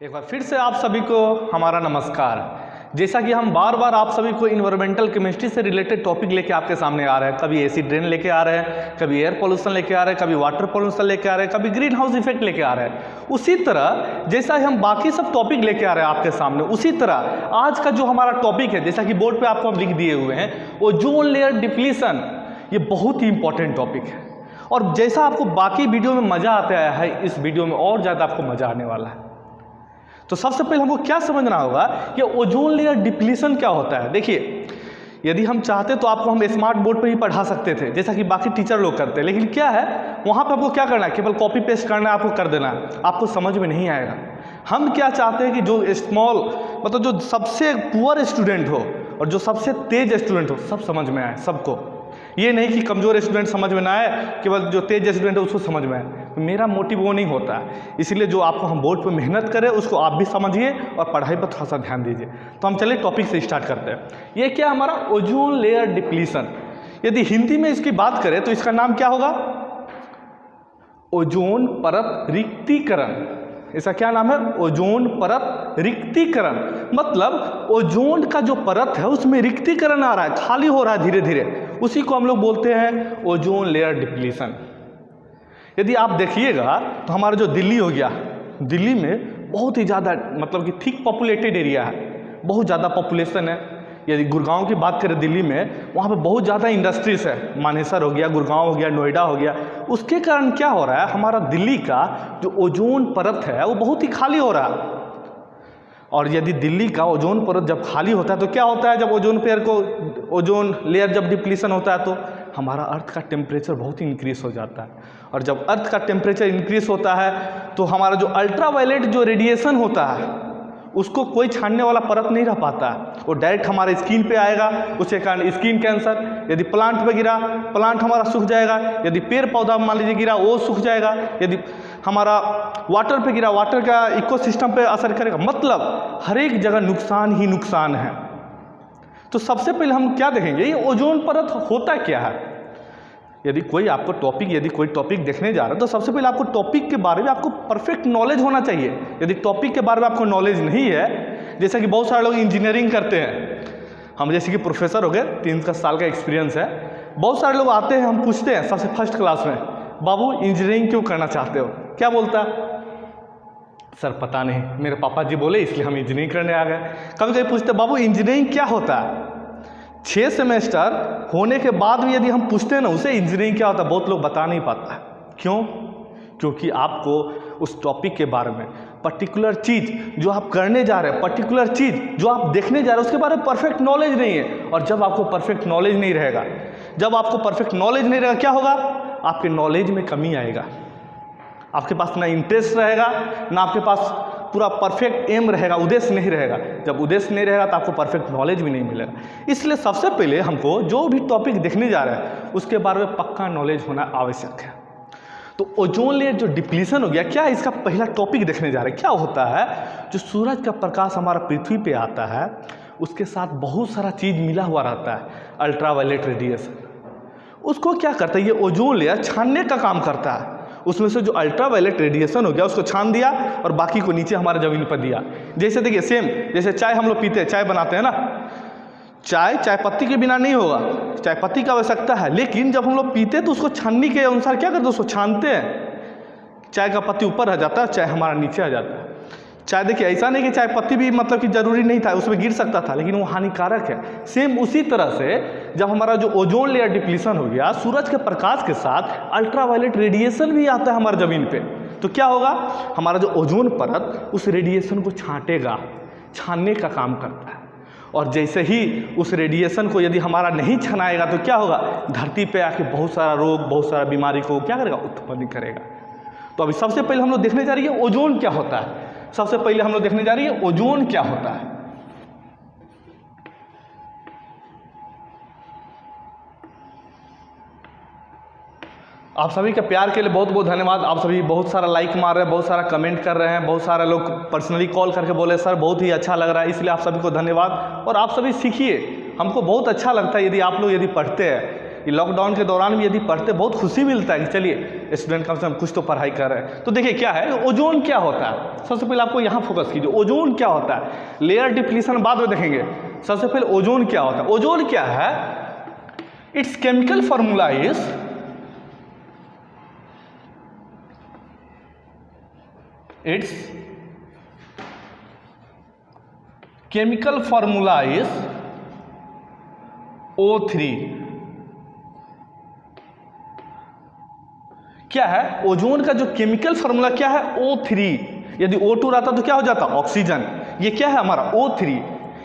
एक बार फिर से आप सभी को हमारा नमस्कार। जैसा कि हम बार बार आप सभी को इन्वायरमेंटल केमिस्ट्री से रिलेटेड टॉपिक लेके आपके सामने आ रहे हैं, कभी एसिड रेन लेके आ रहे हैं, कभी एयर पोल्यूशन लेके आ रहे हैं, कभी वाटर पोल्यूशन लेके आ रहे हैं, कभी ग्रीन हाउस इफेक्ट लेके आ रहे हैं। उसी तरह जैसा हम बाकी सब टॉपिक लेके आ रहे हैं आपके सामने, उसी तरह आज का जो हमारा टॉपिक है, जैसा कि बोर्ड पर आपको हम लिख दिए हुए हैं, ओजोन लेयर डिप्लीशन, ये बहुत ही इंपॉर्टेंट टॉपिक है। और जैसा आपको बाकी वीडियो में मज़ा आता है, इस वीडियो में और ज़्यादा आपको मज़ा आने वाला है। तो सबसे पहले हमको क्या समझना होगा कि ओजोन लेयर डिप्लीशन क्या होता है। देखिए, यदि हम चाहते तो आपको हम स्मार्ट बोर्ड पर ही पढ़ा सकते थे, जैसा कि बाकी टीचर लोग करते हैं, लेकिन क्या है वहाँ पे आपको क्या करना है, केवल कॉपी पेस्ट करना है, आपको कर देना है, आपको समझ में नहीं आएगा। हम क्या चाहते हैं कि जो स्मॉल मतलब जो सबसे पुअर स्टूडेंट हो और जो सबसे तेज स्टूडेंट हो, सब समझ में आए सबको। ये नहीं कि कमज़ोर स्टूडेंट समझ में ना आए, केवल जो तेज स्टूडेंट है उसको समझ में आए। तो मेरा मोटिव वो नहीं होता है, इसलिए जो आपको हम बोर्ड पर मेहनत करें उसको आप भी समझिए और पढ़ाई पर थोड़ा सा ध्यान दीजिए। तो हम चलिए टॉपिक से स्टार्ट करते हैं। ये क्या हमारा ओजोन लेयर डिप्लीशन, यदि हिंदी में इसकी बात करें तो इसका नाम क्या होगा, ओजोन परत रिक्तीकरण। इसका क्या नाम है, ओजोन परत रिक्तीकरण। मतलब ओजोन का जो परत है उसमें रिक्तीकरण आ रहा है, खाली हो रहा है धीरे धीरे, उसी को हम लोग बोलते हैं ओजोन लेयर डिप्लीशन। यदि आप देखिएगा तो हमारा जो दिल्ली हो गया, दिल्ली में बहुत ही ज़्यादा मतलब कि थिक पॉपुलेटेड एरिया है, बहुत ज़्यादा पॉपुलेशन है। यदि गुड़गांव की बात करें दिल्ली में, वहाँ पे बहुत ज़्यादा इंडस्ट्रीज है, मानेसर हो गया, गुड़गांव हो गया, नोएडा हो गया। उसके कारण क्या हो रहा है, हमारा दिल्ली का जो ओजोन परत है वो बहुत ही खाली हो रहा है। और यदि दिल्ली का ओजोन परत जब खाली होता है तो क्या होता है, जब ओजोन लेयर जब डिप्लीशन होता है तो हमारा अर्थ का टेम्परेचर बहुत ही इंक्रीज हो जाता है। और जब अर्थ का टेम्परेचर इंक्रीज होता है तो हमारा जो अल्ट्रावायलेट जो रेडिएशन होता है उसको कोई छानने वाला परत नहीं रह पाता है, वो डायरेक्ट हमारे स्किन पे आएगा, उसके कारण स्किन कैंसर। यदि प्लांट पे गिरा, प्लांट हमारा सूख जाएगा। यदि पेड़ पौधा मान लीजिए गिरा, वो सूख जाएगा। यदि हमारा वाटर पे गिरा, वाटर का इकोसिस्टम पे असर करेगा। मतलब हर एक जगह नुकसान ही नुकसान है। तो सबसे पहले हम क्या देखेंगे, ये ओजोन परत होता क्या है। यदि कोई टॉपिक देखने जा रहा है तो सबसे पहले आपको टॉपिक के बारे में आपको परफेक्ट नॉलेज होना चाहिए। यदि टॉपिक के बारे में आपको नॉलेज नहीं है, जैसे कि बहुत सारे लोग इंजीनियरिंग करते हैं, हम जैसे कि प्रोफेसर हो गए, 3 साल का एक्सपीरियंस है। बहुत सारे लोग आते हैं, हम पूछते हैं सबसे फर्स्ट क्लास में, बाबू इंजीनियरिंग क्यों करना चाहते हो, क्या बोलता है, सर पता नहीं, मेरे पापा जी बोले इसलिए हम इंजीनियरिंग करने आ गए। कभी कभी पूछते बाबू इंजीनियरिंग क्या होता है। 6 सेमेस्टर होने के बाद भी यदि हम पूछते हैं ना उसे इंजीनियरिंग क्या होता है, बहुत लोग बता नहीं पाता है। क्यों? क्योंकि आपको उस टॉपिक के बारे में पर्टिकुलर चीज़ जो आप करने जा रहे हैं, पर्टिकुलर चीज़ जो आप देखने जा रहे हैं, उसके बारे में परफेक्ट नॉलेज नहीं है। और जब आपको परफेक्ट नॉलेज नहीं रहेगा, क्या होगा, आपके नॉलेज में कमी आएगा। आपके पास ना इंटरेस्ट रहेगा, ना आपके पास पूरा परफेक्ट एम रहेगा, उद्देश्य नहीं रहेगा। जब उद्देश्य नहीं रहेगा तो आपको परफेक्ट नॉलेज भी नहीं मिलेगा। इसलिए सबसे पहले हमको जो भी टॉपिक देखने जा रहे हैं उसके बारे में पक्का नॉलेज होना आवश्यक है। तो ओजोन लेयर जो डिप्लीशन हो गया, क्या इसका पहला टॉपिक देखने जा रहे हैं। क्या होता है, जो सूरज का प्रकाश हमारा पृथ्वी पे आता है उसके साथ बहुत सारा चीज़ मिला हुआ रहता है, अल्ट्रावायलेट रेडिएशन। उसको क्या करता है, ये ओजोन लेयर छानने का काम करता है। उसमें से जो अल्ट्रावायलेट रेडिएशन हो गया उसको छान दिया और बाकी को नीचे हमारे ज़मीन पर दिया। जैसे देखिए सेम जैसे चाय हम लोग पीते हैं, चाय बनाते हैं ना, चाय पत्ती के बिना नहीं होगा, चाय पत्ती की आवश्यकता है। लेकिन जब हम लोग पीते हैं तो उसको छानने के अनुसार क्या करते हैं, उसको छानते हैं। चाय का पत्ती ऊपर आ जाता है, चाय हमारा नीचे आ जाता है। चाय देखिए ऐसा नहीं कि चाय पत्ती भी मतलब कि ज़रूरी नहीं था, उसमें गिर सकता था, लेकिन वो हानिकारक है। सेम उसी तरह से जब हमारा जो ओजोन लेयर डिप्लीशन हो गया, सूरज के प्रकाश के साथ अल्ट्रावायलेट रेडिएशन भी आता है हमारे ज़मीन पे, तो क्या होगा, हमारा जो ओजोन परत उस रेडिएशन को छांटेगा, छानने का काम करता है। और जैसे ही उस रेडिएशन को यदि हमारा नहीं छनाएगा तो क्या होगा, धरती पे आके बहुत सारा रोग, बहुत सारा बीमारी को क्या करेगा, उत्पन्न करेगा। तो अभी सबसे पहले हम लोग देखने जा रही है ओजोन क्या होता है। सबसे पहले हम लोग देखने जा रही है ओजोन क्या होता है। आप सभी के प्यार के लिए बहुत बहुत धन्यवाद। आप सभी बहुत सारा लाइक मार रहे हैं, बहुत सारा कमेंट कर रहे हैं, बहुत सारे लोग पर्सनली कॉल करके बोले सर बहुत ही अच्छा लग रहा है, इसलिए आप सभी को धन्यवाद। और आप सभी सीखिए, हमको बहुत अच्छा लगता है यदि आप लोग यदि पढ़ते हैं, ये लॉकडाउन के दौरान भी यदि पढ़ते बहुत खुशी मिलता है कि चलिए स्टूडेंट कम से कम कुछ तो पढ़ाई कर रहे हैं। तो देखिए क्या है, ओजोन क्या होता है, सबसे पहले आपको यहाँ फोकस कीजिए, ओजोन क्या होता है। लेयर डिप्लीशन बाद में देखेंगे, सबसे पहले ओजोन क्या होता है। ओजोन क्या है, it's chemical formula is chemical formula is O3। क्या है, ओजोन का जो केमिकल फॉर्मूला क्या है, O3। यदि O2 रहता तो क्या हो जाता, ऑक्सीजन। ये क्या है हमारा O3,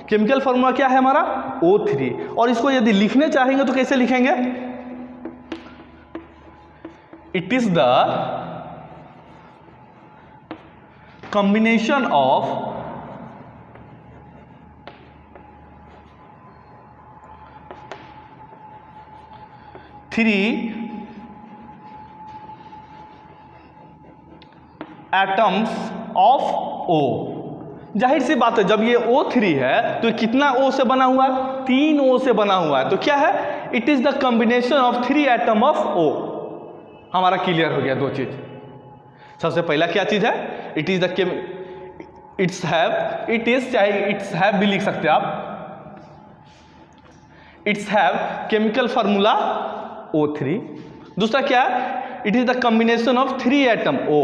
केमिकल फॉर्मूला क्या है हमारा O3। और इसको यदि लिखने चाहेंगे तो कैसे लिखेंगे, it is the combination of three atoms of O। जाहिर सी बात है, जब ये O3 है तो कितना O से बना हुआ है, 3 O से बना हुआ है। तो क्या है, it is the combination of 3 atom of O। हमारा क्लियर हो गया दो चीज। सबसे पहला क्या चीज है, it is the it's have, it is चाहे इट्स हैव भी लिख सकते हैं आप, it's have chemical formula O3। दूसरा क्या है, it is the combination of 3 atom O।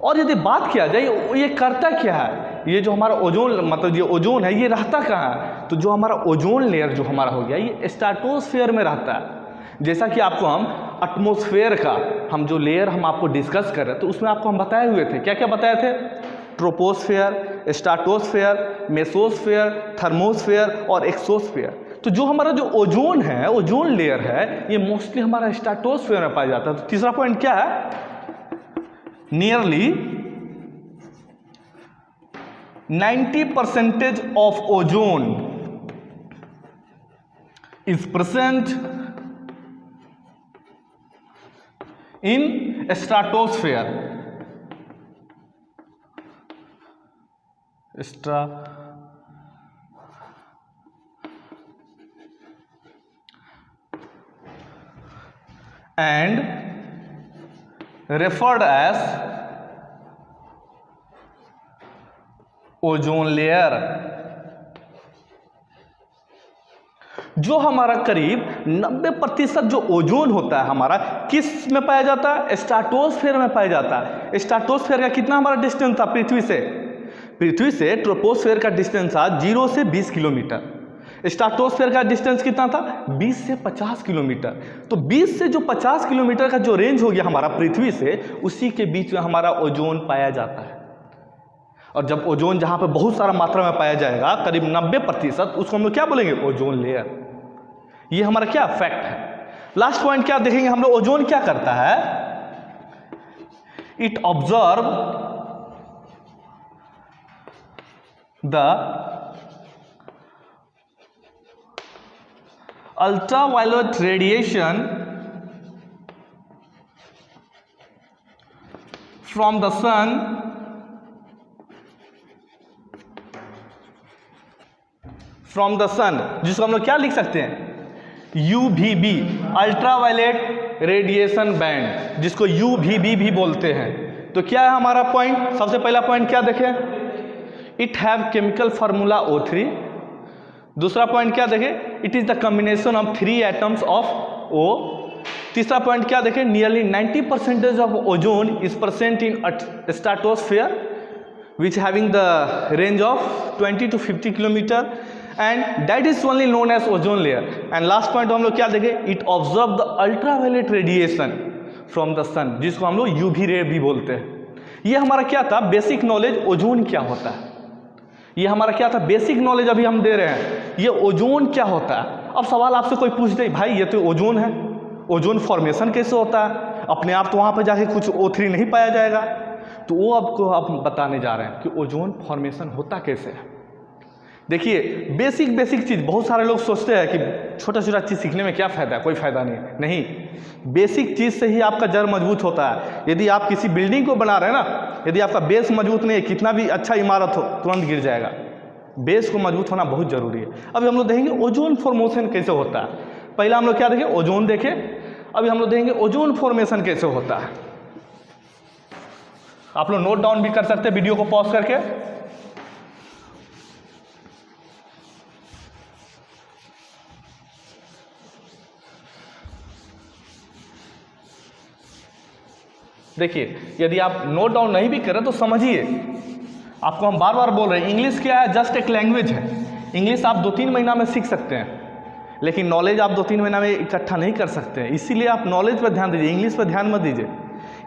और यदि बात किया जाए ये करता क्या है, ये जो हमारा ओजोन मतलब ये ओजोन है ये रहता कहाँ है, तो जो हमारा ओजोन लेयर जो हमारा हो गया ये स्ट्रेटोस्फीयर में रहता है। जैसा कि आपको हम एटमॉस्फेयर का हम जो लेयर हम आपको डिस्कस कर रहे थे तो उसमें आपको हम बताए हुए थे, क्या क्या बताए थे, ट्रोपोस्फेयर, स्ट्रेटोस्फेयर, मेसोस्फेयर, थर्मोस्फेयर और एक्सोस्फेयर। तो जो हमारा जो ओजोन है, ओजोन लेयर है, ये मोस्टली हमारा स्ट्रेटोस्फेयर में पाया जाता है। तो तीसरा पॉइंट क्या है, nearly 90% of ozone is present in stratosphere, and referred as ozone layer। जो हमारा करीब 90% जो ओजोन होता है हमारा किस में पाया जाता है, स्ट्रेटोस्फीयर में पाया जाता है। स्ट्रेटोस्फीयर का कितना हमारा डिस्टेंस था पृथ्वी से, पृथ्वी से ट्रोपोस्फीयर का डिस्टेंस था 0 से 20 किलोमीटर। स्ट्रेटोस्फीयर का डिस्टेंस कितना था, 20 से 50 किलोमीटर। तो 20 से जो 50 किलोमीटर का जो रेंज हो गया हमारा पृथ्वी से, उसी के बीच में हमारा ओजोन पाया जाता है। और जब ओजोन जहाँ पे बहुत सारा मात्रा में पाया जाएगा करीब 90%, उसको हम लोग क्या बोलेंगे, ओजोन लेयर। ये हमारा क्या फैक्ट है। लास्ट पॉइंट क्या देखेंगे हम लोग, ओजोन क्या करता है, it observe the ultraviolet radiation from the sun जिसको हम लोग क्या लिख सकते हैं, UVB, अल्ट्रावायलेट रेडिएशन बैंड, जिसको UVB भी बोलते हैं। तो क्या है हमारा पॉइंट, सबसे पहला पॉइंट क्या देखें, it have chemical formula O3। दूसरा पॉइंट क्या देखें, it is the combination of 3 atoms of O। तीसरा पॉइंट क्या देखें, nearly 90% of ozone is present in stratosphere which having the range of 20 to 50 kilometre and that is only known as ozone layer। and last point हम लोग क्या देखें, it observe the ultraviolet radiation from the sun, जिसको हम लोग UV रे भी बोलते हैं। ये हमारा क्या था, बेसिक नॉलेज ओजोन क्या होता है। ये हमारा क्या था, बेसिक नॉलेज अभी हम दे रहे हैं, ये ओजोन क्या होता है। अब सवाल आपसे कोई पूछ दे, भाई ये तो ओजोन है, ओजोन फॉर्मेशन कैसे होता है, अपने आप तो वहाँ पर जाके कुछ O3 नहीं पाया जाएगा। तो वो आपको आप बताने जा रहे हैं कि ओजोन फॉर्मेशन होता कैसे है। देखिए बेसिक चीज़, बहुत सारे लोग सोचते हैं कि छोटा छोटा चीज़ सीखने में क्या फ़ायदा है, कोई फ़ायदा नहीं, बेसिक चीज़ से ही आपका जड़ मजबूत होता है। यदि आप किसी बिल्डिंग को बना रहे हैं ना, यदि आपका बेस मजबूत नहीं है, कितना भी अच्छा इमारत हो तुरंत गिर जाएगा। बेस को मजबूत होना बहुत ज़रूरी है। अभी हम लोग देखेंगे ओजोन फॉर्मेशन कैसे होता है। पहला हम लोग क्या देखे, ओजोन देखे। अभी हम लोग देखेंगे ओजोन फॉर्मेशन कैसे होता है। आप लोग नोट डाउन भी कर सकते हैं वीडियो को पॉज करके। देखिए, यदि आप नोट डाउन नहीं भी करें तो समझिए, आपको हम बार बार बोल रहे हैं, इंग्लिश क्या है, जस्ट एक लैंग्वेज है। इंग्लिश आप 2-3 महीना में सीख सकते हैं, लेकिन नॉलेज आप 2-3 महीना में इकट्ठा नहीं कर सकते हैं। इसीलिए आप नॉलेज पर ध्यान दीजिए, इंग्लिश पर ध्यान मत दीजिए।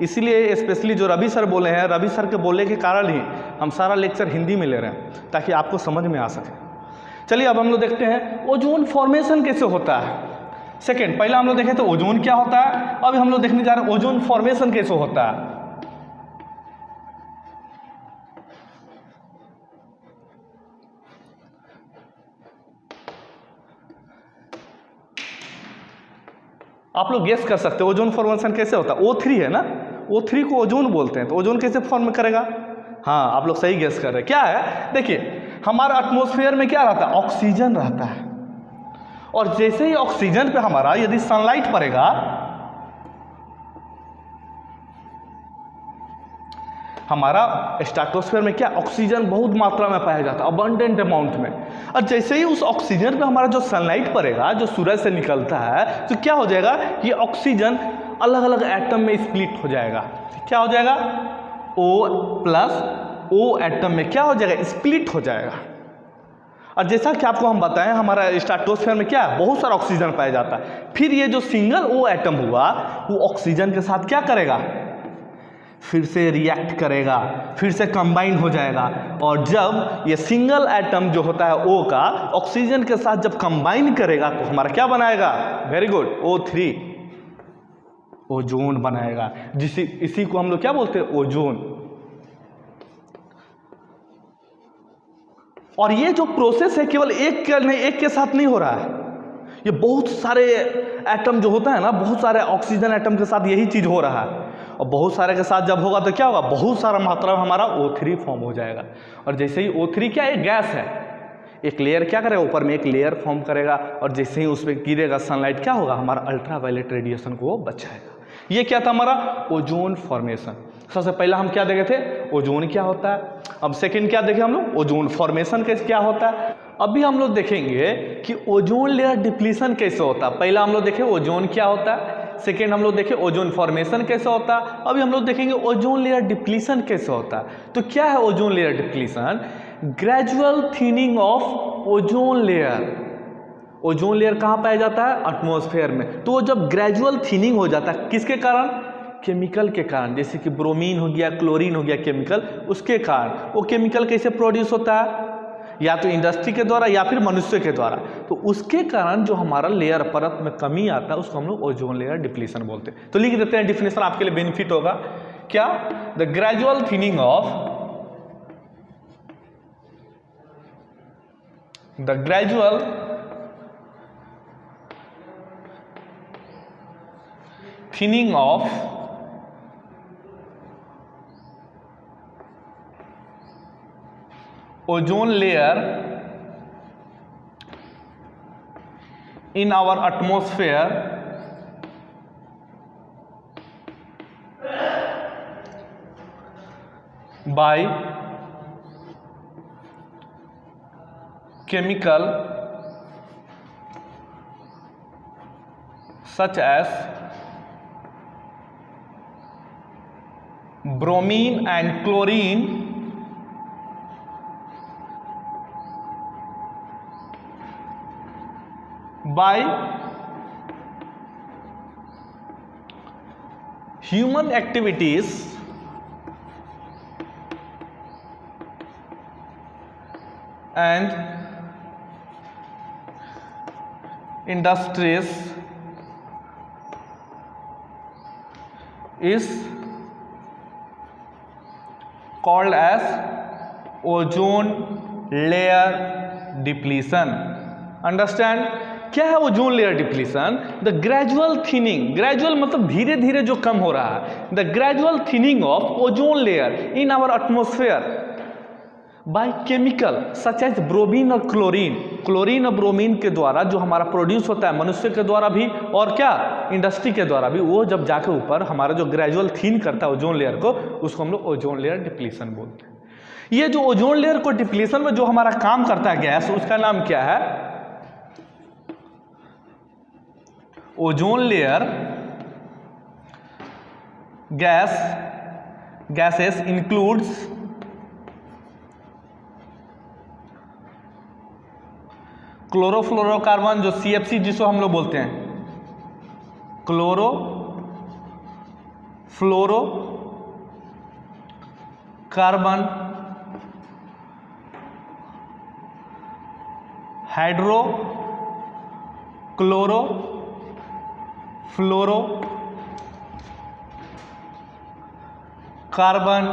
इसीलिए स्पेशली जो रवि सर बोले हैं, रवि सर के बोलने के कारण ही हम सारा लेक्चर हिंदी में ले रहे हैं, ताकि आपको समझ में आ सके। चलिए अब हम लोग देखते हैं ओजोन फॉर्मेशन कैसे होता है। सेकेंड, पहला हम लोग देखें तो ओजोन क्या होता है, अभी हम लोग देखने जा रहे हैं ओजोन फॉर्मेशन कैसे होता है। आप लोग गेस कर सकते हो ओजोन फॉर्मेशन कैसे होता है। O3 है ना, O3 को ओजोन बोलते हैं, तो ओजोन कैसे फॉर्म करेगा। हाँ, आप लोग सही गेस कर रहे हैं। क्या है, देखिए हमारा एटमॉस्फेयर में क्या रहता है, ऑक्सीजन रहता है, और जैसे ही ऑक्सीजन पे हमारा यदि सनलाइट पड़ेगा, हमारा स्ट्रेटोस्फेयर में क्या ऑक्सीजन बहुत मात्रा में पाया जाता है, अबंडेंट अमाउंट में। और जैसे ही उस ऑक्सीजन पे हमारा जो सनलाइट पड़ेगा, जो सूरज से निकलता है, तो क्या हो जाएगा, ये ऑक्सीजन अलग अलग एटम में स्प्लिट हो जाएगा। क्या हो जाएगा, O+ एटम में क्या हो जाएगा, स्प्लिट हो जाएगा। और जैसा कि आपको हम बताएं, हमारा स्ट्रेटोस्फेयर में क्या है, बहुत सारा ऑक्सीजन पाया जाता है। फिर ये जो सिंगल O एटम हुआ, वो ऑक्सीजन के साथ क्या करेगा, फिर से रिएक्ट करेगा, फिर से कंबाइन हो जाएगा। और जब ये सिंगल एटम जो होता है O का, ऑक्सीजन के साथ जब कंबाइन करेगा, तो हमारा क्या बनाएगा, वेरी गुड, O3, ओजोन बनाएगा। इसी को हम लोग क्या बोलते हैं, ओजोन। और ये जो प्रोसेस है केवल एक के साथ नहीं हो रहा है, ये बहुत सारे एटम जो होता है ना, बहुत सारे ऑक्सीजन एटम के साथ यही चीज हो रहा है। और बहुत सारे के साथ जब होगा तो क्या होगा, बहुत सारा मात्रा में हमारा O3 फॉर्म हो जाएगा। और जैसे ही O3 क्या है, गैस है, एक लेयर क्या करेगा, ऊपर में एक लेयर फॉर्म करेगा, और जैसे ही उस पर गिरेगा सनलाइट, क्या होगा, हमारा अल्ट्रावायलेट रेडिएशन को वो बचाएगा। ये क्या था हमारा ओजोन फॉर्मेशन। सबसे पहला हम क्या देखे थे, ओजोन क्या होता है। अब सेकंड क्या देखे हम लोग, ओजोन फॉर्मेशन कैसे क्या होता है। अभी हम लोग देखेंगे कि ओजोन लेयर डिप्लीशन कैसे होता है। पहला हम लोग देखे ओजोन क्या होता है, सेकेंड हम लोग देखे ओजोन फॉर्मेशन कैसे होता है। अभी हम लोग देखेंगे ओजोन लेयर डिप्लीशन कैसे होता है। तो क्या है ozone layer depletion, gradual thinning of ozone layer. Ozone layer कहाँ पाया जाता है, एटमॉस्फेयर में। तो जब ग्रेजुअल थिनिंग हो जाता है, किसके कारण, केमिकल के कारण, जैसे कि ब्रोमीन हो गया, क्लोरीन हो गया केमिकल, उसके कारण। वो केमिकल कैसे प्रोड्यूस होता है, या तो इंडस्ट्री के द्वारा या फिर मनुष्य के द्वारा। तो उसके कारण जो हमारा लेयर परत में कमी आता है, उसको हम लोग ओजोन लेयर डिप्लीशन बोलते हैं। तो लिख देते हैं डिफिनेशन, आपके लिए बेनिफिट होगा। क्या, the gradual thinning of thinning of ozone layer in our atmosphere by chemical such as bromine and chlorine by human activities and industries is called as ozone layer depletion. Understand? क्या है ozone layer depletion, the gradual thinning, gradual मतलब धीरे धीरे जो कम हो रहा है, the gradual thinning of ozone layer in our atmosphere by chemical such as bromine और क्लोरीन। क्लोरीन और ब्रोमीन के द्वारा जो हमारा प्रोड्यूस होता है मनुष्य के द्वारा भी और क्या इंडस्ट्री के द्वारा भी, वो जब जाके ऊपर हमारा जो ग्रेजुअल थीन करता है ओजोन लेयर को, उसको हम लोग ओजोन लेयर डिप्लीशन बोलते हैं। ये जो ओजोन लेयर को डिप्लीशन में जो हमारा काम करता है गैस, उसका नाम क्या है? Ozone layer gases includes chlorofluorocarbon, जो CFC जिसको हम लोग बोलते हैं, क्लोरो फ्लोरो कार्बन, हाइड्रो क्लोरो फ्लोरो carbon,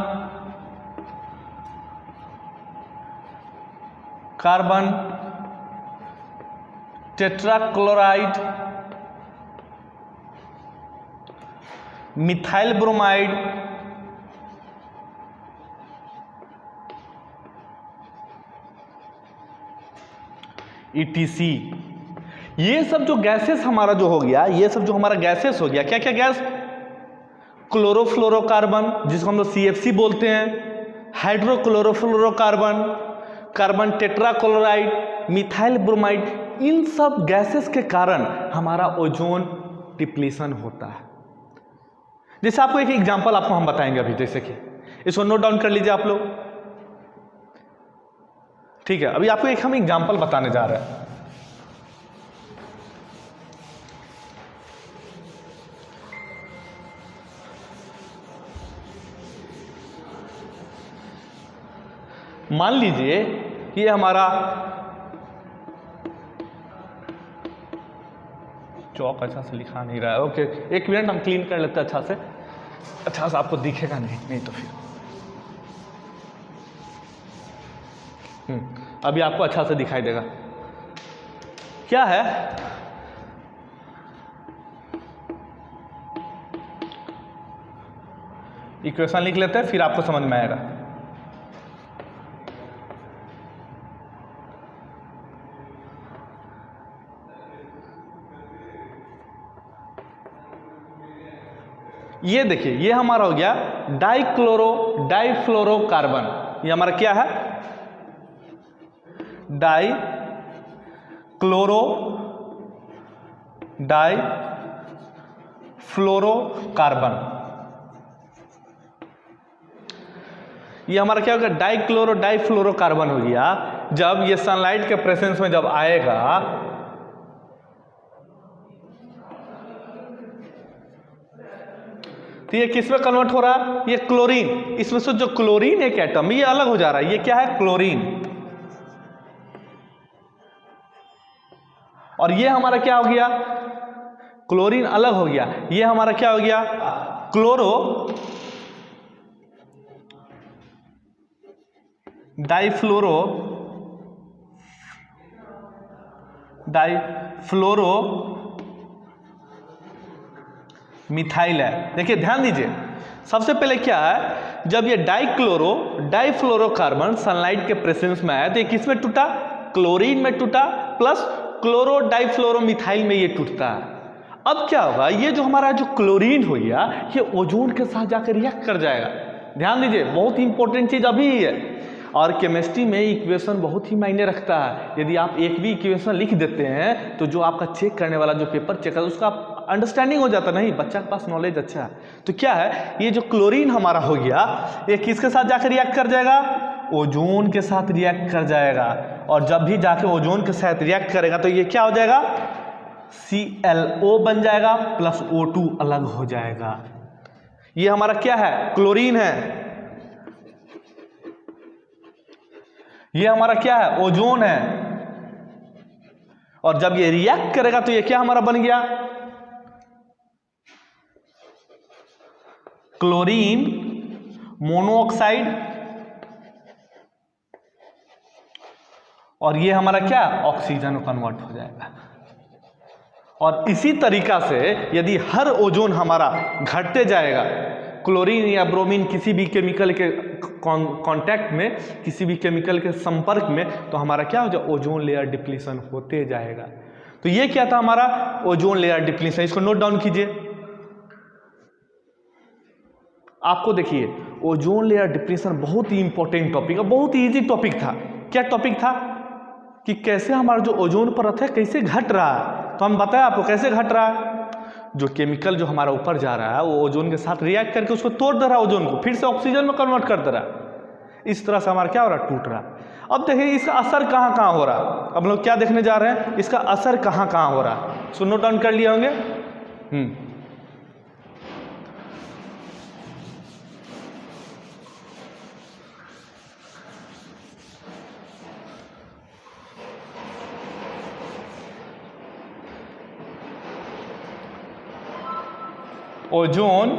tetrachloride, methyl bromide, ETC। ये सब जो गैसेस हमारा जो हो गया, ये सब जो हमारा गैसेस हो गया, क्या क्या गैस? क्लोरोफ्लोरोकार्बन जिसको हम लोग CFC बोलते हैं, hydrochlorofluorocarbon, carbon tetrachloride, methyl bromide, इन सब गैसेस के कारण हमारा ओजोन डिप्लीशन होता है। जैसे आपको एक एग्जांपल आपको हम बताएंगे अभी, जैसे कि इसको नोट डाउन कर लीजिए आप लोग, ठीक है? अभी आपको एक हम एग्जांपल बताने जा रहे हैं। मान लीजिए ये हमारा चौक अच्छा से लिखा नहीं रहा है, ओके एक मिनट हम क्लीन कर लेते हैं अच्छा से आपको दिखेगा नहीं तो फिर अभी आपको अच्छा से दिखाई देगा। क्या है? इक्वेशन लिख लेते हैं, फिर आपको समझ में आएगा। ये देखिए, ये हमारा हो गया डाइफ्लोरोकार्बन। ये हमारा क्या है? डाइफ्लोरोकार्बन। ये हमारा क्या हो गया? डाइफ्लोरोकार्बन हो गया। जब ये सनलाइट के प्रेजेंस में जब आएगा, तो ये किस में कन्वर्ट हो रहा है? ये क्लोरीन, इसमें से जो क्लोरीन एक एटम ये अलग हो जा रहा है। ये क्या है? क्लोरीन। और ये हमारा क्या हो गया? क्लोरीन अलग हो गया। ये हमारा क्या हो गया? डाइफ्लोरो मिथाइल है। देखिए ध्यान दीजिए, सबसे पहले क्या है, जब ये डाइफ्लोरोकार्बन सनलाइट के प्रेजेंस में आया तो ये किस में टूटा? क्लोरीन में टूटा, प्लस क्लोरो डाइफ्लोरोमिथाइल में ये टूटता है। अब क्या होगा? ये जो हमारा जो क्लोरीन हो गया, ये ओजोन के साथ जाकर रिएक्ट कर जाएगा। ध्यान दीजिए, बहुत ही इंपॉर्टेंट चीज अभी ही है। और केमिस्ट्री में इक्वेशन बहुत ही मायने रखता है। यदि आप एक भी इक्वेशन लिख देते हैं तो जो आपका चेक करने वाला जो पेपर चेक है उसका अंडरस्टैंडिंग हो जाता, नहीं बच्चा के पास नॉलेज अच्छा है। तो क्या है, ये जो क्लोरीन हमारा हो गया, ये किसके साथ जाकर रिएक्ट कर जाएगा? ओजोन के साथ रिएक्ट कर जाएगा। और जब भी जाके ओजोन के साथ रिएक्ट करेगा तो ये क्या हो जाएगा? ClO बन जाएगा, प्लस O2 अलग हो जाएगा। ये हमारा क्या है? क्लोरीन है। ये हमारा क्या है? ओजोन है। और जब ये रिएक्ट करेगा तो ये क्या हमारा बन गया? Chlorine monoxide. और ये हमारा क्या? ऑक्सीजन कन्वर्ट हो जाएगा। और इसी तरीका से यदि हर ओजोन हमारा घटते जाएगा, क्लोरीन या ब्रोमीन किसी भी केमिकल के कांटेक्ट में, किसी भी केमिकल के संपर्क में, तो हमारा क्या हो जाए, ओजोन लेयर डिप्लीशन होते जाएगा। तो ये क्या था हमारा ओजोन लेयर डिप्लीशन, इसको नोट डाउन कीजिए। आपको देखिए ओजोन लेयर डिप्लीशन बहुत ही इंपॉर्टेंट टॉपिक है, बहुत ही इजी टॉपिक था। क्या टॉपिक था कि कैसे हमारा जो ओजोन परत है कैसे घट रहा है। तो हम बताएं आपको कैसे घट रहा है। जो केमिकल जो हमारा ऊपर जा रहा है वो ओजोन के साथ रिएक्ट करके उसको तोड़ दे रहा है, ओजोन को फिर से ऑक्सीजन में कन्वर्ट कर दे रहा है। इस तरह से हमारा क्या हो रहा है, टूट रहा है। अब देखिए इसका असर कहाँ कहाँ हो रहा है। अब लोग क्या देखने जा रहे हैं, इसका असर कहाँ कहाँ हो रहा है। सो नोट डाउन कर लिए होंगे। Ozone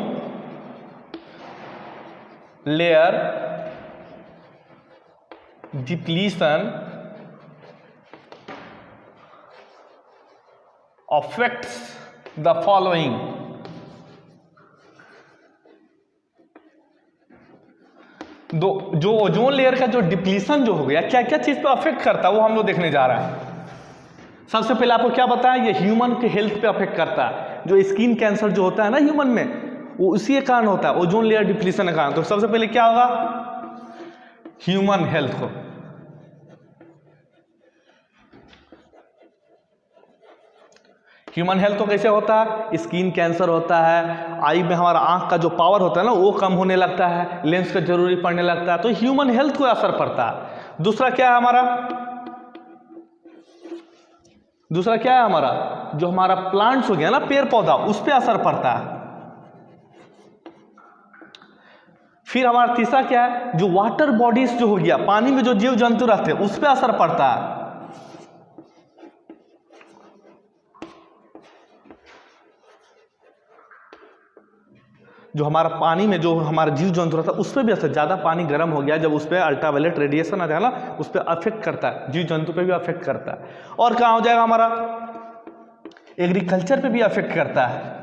layer depletion affects the following. जो ओजोन लेयर का जो डिप्लीशन जो हो गया, क्या क्या चीज पे अफेक्ट करता है वो हम लोग देखने जा रहे हैं। सबसे पहले आपको क्या बताया, ये ह्यूमन के हेल्थ पे अफेक्ट करता है। जो स्किन कैंसर जो होता है ना ह्यूमन में, वो उसी के कारण होता है, ओजोन लेयर डिप्लीशन के कारण। तो सबसे पहले क्या होगा, ह्यूमन हेल्थ को। ह्यूमन हेल्थ को कैसे होता है, स्किन कैंसर होता है, आई में हमारा आंख का जो पावर होता है ना वो कम होने लगता है, लेंस का जरूरी पड़ने लगता है, तो ह्यूमन हेल्थ को असर पड़ता है। दूसरा क्या है हमारा, दूसरा क्या है हमारा, जो हमारा प्लांट्स हो गया ना, पेड़ पौधा, उस पर असर पड़ता है। फिर हमारा तीसरा क्या है, जो वाटर बॉडीज जो हो गया, पानी में जो जीव जंतु रहते हैं उस पर असर पड़ता है। जो हमारा पानी में जो हमारा जीव जंतु रहता है उस पर भी असर, ज़्यादा पानी गर्म हो गया जब उस पर अल्ट्रावायलेट रेडिएशन आ जाएगा ना, उस पर अफेक्ट करता है, जीव जंतु पे भी अफेक्ट करता है। और कहाँ हो जाएगा हमारा, एग्रीकल्चर पे भी अफेक्ट करता है।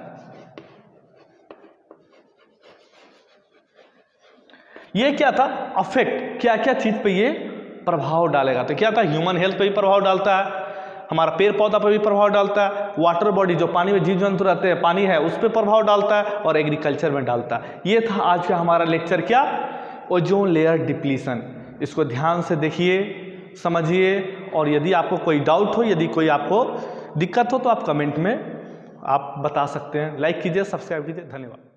ये क्या था अफेक्ट, क्या क्या चीज पे ये प्रभाव डालेगा। तो क्या था, ह्यूमन हेल्थ पे भी प्रभाव डालता है, हमारा पेड़ पौधा पर भी प्रभाव डालता है, वाटर बॉडी जो पानी में जीव जंतु रहते हैं, पानी है उस पर प्रभाव डालता है, और एग्रीकल्चर में डालता है। ये था आज का हमारा लेक्चर, क्या, ओजोन लेयर डिप्लीशन। इसको ध्यान से देखिए, समझिए, और यदि आपको कोई डाउट हो, यदि कोई आपको दिक्कत हो तो आप कमेंट में आप बता सकते हैं। लाइक कीजिए, सब्सक्राइब कीजिए। धन्यवाद।